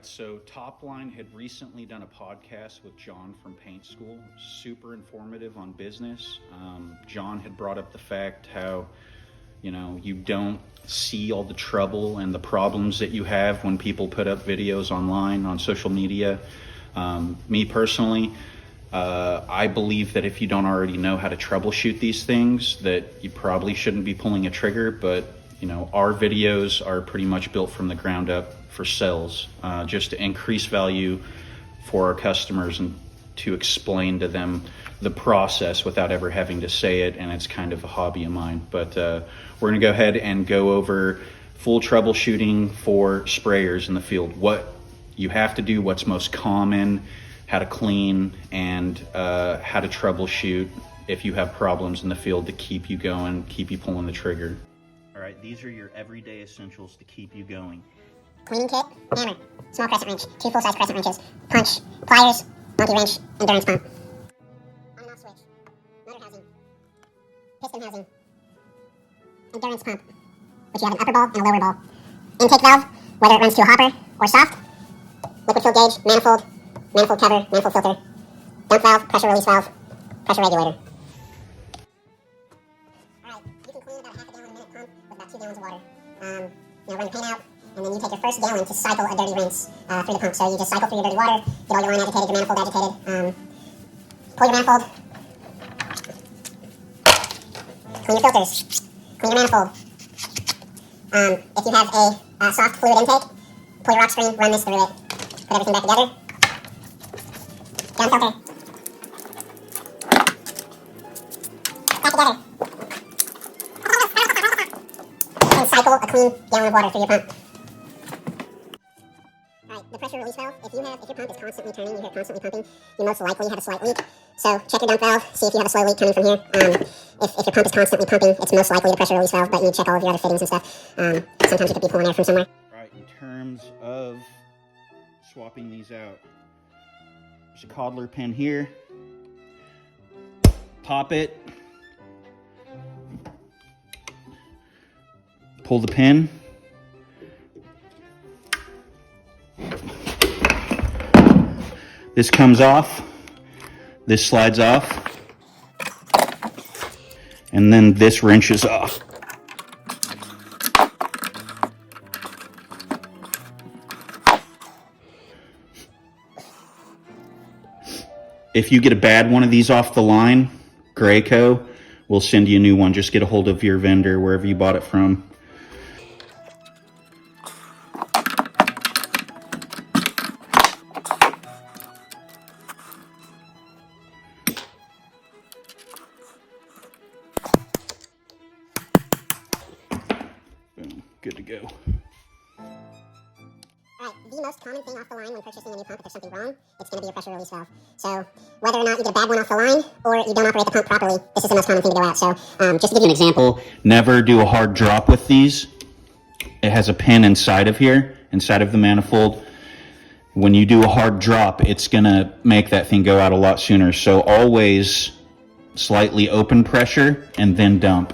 right, so Topline had recently done a podcast with John from Paint School, super informative on business. John had brought up the fact how, you don't see all the trouble and the problems that you have when people put up videos online on social media. Me personally, I believe that if you don't already know how to troubleshoot these things, that you probably shouldn't be pulling a trigger, but our videos are pretty much built from the ground up for sales, just to increase value for our customers and to explain to them the process without ever having to say it. And it's kind of a hobby of mine, but we're gonna go ahead and go over full troubleshooting for sprayers in the field, what you have to do, what's most common, how to clean, and how to troubleshoot if you have problems in the field to keep you going, keep you pulling the trigger. All right, these are your everyday essentials to keep you going. Cleaning kit, hammer, small crescent wrench, 2 full-size crescent wrenches, punch, pliers, multi-wrench, endurance pump. On and off switch, motor housing, piston housing, endurance pump, which you have an upper ball and a lower ball. Intake valve, whether it runs to a hopper or soft. Liquid fill gauge, manifold, manifold cover, manifold filter. Dump valve, pressure release valve, pressure regulator. Alright, you can clean about a half a gallon a minute pump with about 2 gallons of water. Run the paint out, and then you take your first gallon to cycle a dirty rinse through the pump. So you just cycle through your dirty water, get all your line agitated, your manifold agitated, pull your manifold, clean your filters, clean your manifold. If you have a soft fluid intake, pull your rock screen, run this through it, put everything back together, down filter, back together, and cycle a clean gallon of water through your pump. The pressure release valve, if your pump is constantly turning, you hear it constantly pumping, you most likely have a slight leak. So check your dump valve, see if you have a slow leak coming from here. If your pump is constantly pumping, it's most likely the pressure release valve, but you need to check all of your other fittings and stuff. Sometimes you could be pulling air from somewhere. All right, in terms of swapping these out, there's a coddler pin here. Pop it. Pull the pin. This comes off, this slides off, and then this wrenches off. If you get a bad one of these off the line, Graco will send you a new one. Just get a hold of your vendor wherever you bought it from. Good to go. Alright, the most common thing off the line when purchasing a new pump, if there's something wrong, it's going to be your pressure release valve. So whether or not you get a bad one off the line or you don't operate the pump properly, this is the most common thing to go out. So just to give you an example, never do a hard drop with these. It has a pin inside of here, inside of the manifold. When you do a hard drop, it's going to make that thing go out a lot sooner. So always slightly open pressure and then dump.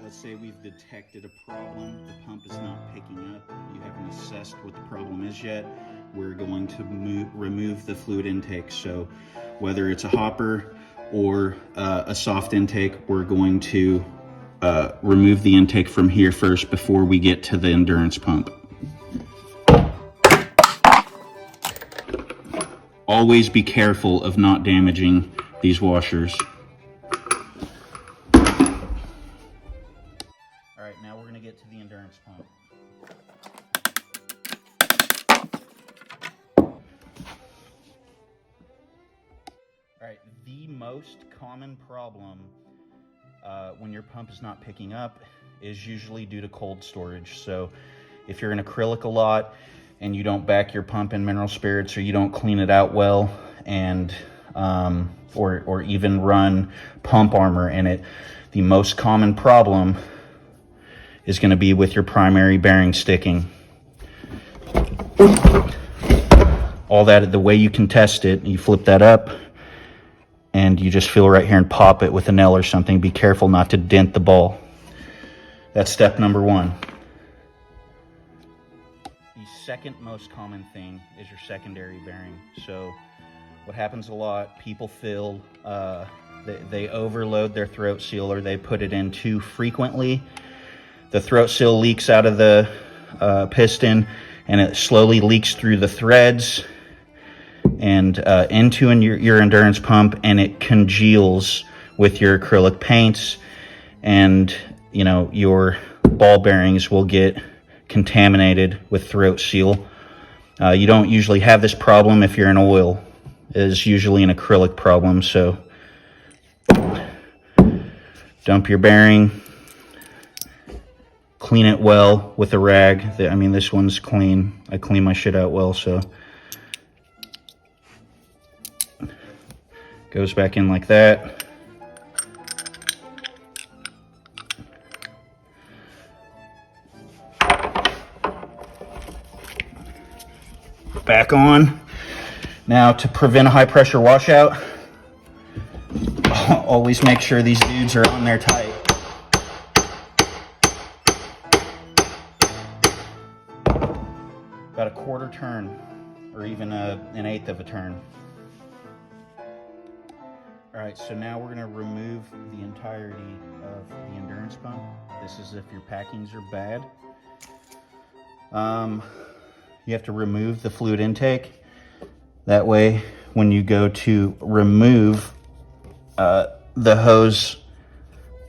Let's say we've detected a problem, the pump is not picking up, you haven't assessed what the problem is yet, we're going to remove the fluid intake. So whether it's a hopper or a soft intake, we're going to remove the intake from here first before we get to the endurance pump. Always be careful of not damaging these washers. Now we're going to get to the endurance pump. Alright, the most common problem when your pump is not picking up is usually due to cold storage. So if you're in acrylic a lot and you don't back your pump in mineral spirits, or you don't clean it out well, and or even run pump armor in it, the most common problem is going to be with your primary bearing sticking. All that, the way you can test it, you flip that up and you just feel right here and pop it with a nail or something. Be careful not to dent the ball. That's step number one. The second most common thing is your secondary bearing. So what happens a lot, people fill, they overload their throat seal, or they put it in too frequently. The throat seal leaks out of the piston, and it slowly leaks through the threads and into your endurance pump, and it congeals with your acrylic paints, and you know, your ball bearings will get contaminated with throat seal. You don't usually have this problem if you're in oil. It's usually an acrylic problem. So dump your bearing, clean it well with a rag. I mean, this one's clean. I clean my shit out well, so goes back in like that. Back on. Now, to prevent a high pressure washout, always make sure these dudes are on there tight. About a quarter turn, or even an eighth of a turn. All right, so now we're gonna remove the entirety of the endurance pump. This is if your packings are bad. You have to remove the fluid intake. That way, when you go to remove the hose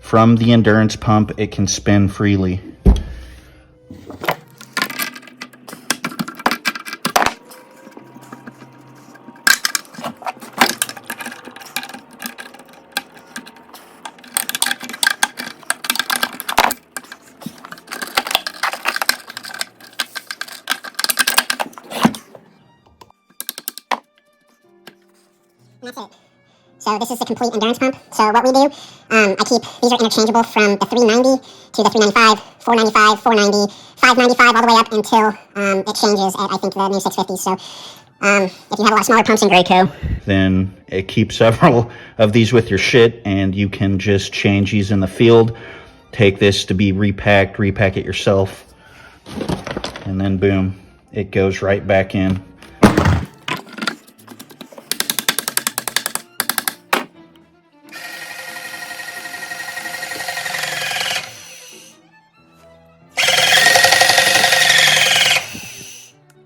from the endurance pump, it can spin freely. And that's it. So this is the complete endurance pump. So what we do, I keep, these are interchangeable from the 390 to the 395, 495, 490, 595, all the way up until it changes at, I think, the new 650. So if you have a lot of smaller pumps in Graco, then it keeps several of these with your shit, and you can just change these in the field. Take this to be repacked, repack it yourself, and then boom, it goes right back in.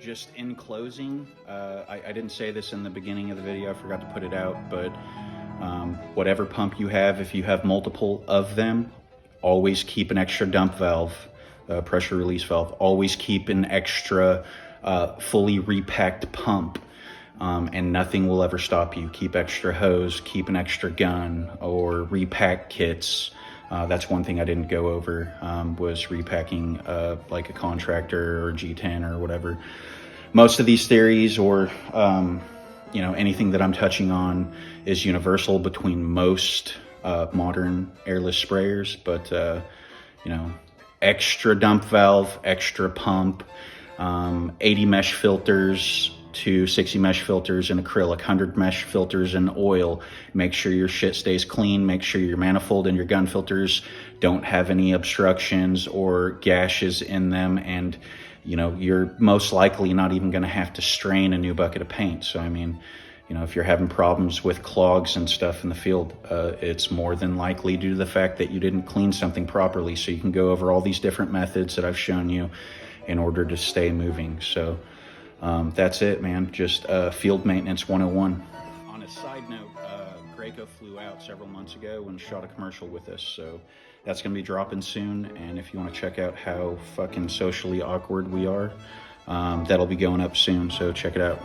Just in closing, I didn't say this in the beginning of the video, I forgot to put it out, but whatever pump you have, if you have multiple of them, always keep an extra dump valve, pressure release valve. Always keep an extra fully repacked pump, and nothing will ever stop you. Keep extra hose, keep an extra gun, or repack kits. That's one thing I didn't go over, was repacking like a contractor or G10 or whatever. Most of these theories, or you know, anything that I'm touching on is universal between most modern airless sprayers, but you know, extra dump valve, extra pump, 80 mesh filters to 60 mesh filters in acrylic, 100 mesh filters in oil. Make sure your shit stays clean. Make sure your manifold and your gun filters don't have any obstructions or gashes in them, and you know, you're most likely not even going to have to strain a new bucket of paint. So I mean, you know, if you're having problems with clogs and stuff in the field, it's more than likely due to the fact that you didn't clean something properly. So you can go over all these different methods that I've shown you in order to stay moving. So that's it, man. Just field maintenance 101. On a side note, Graco flew out several months ago and shot a commercial with us. So that's going to be dropping soon. And if you want to check out how fucking socially awkward we are, that'll be going up soon. So check it out.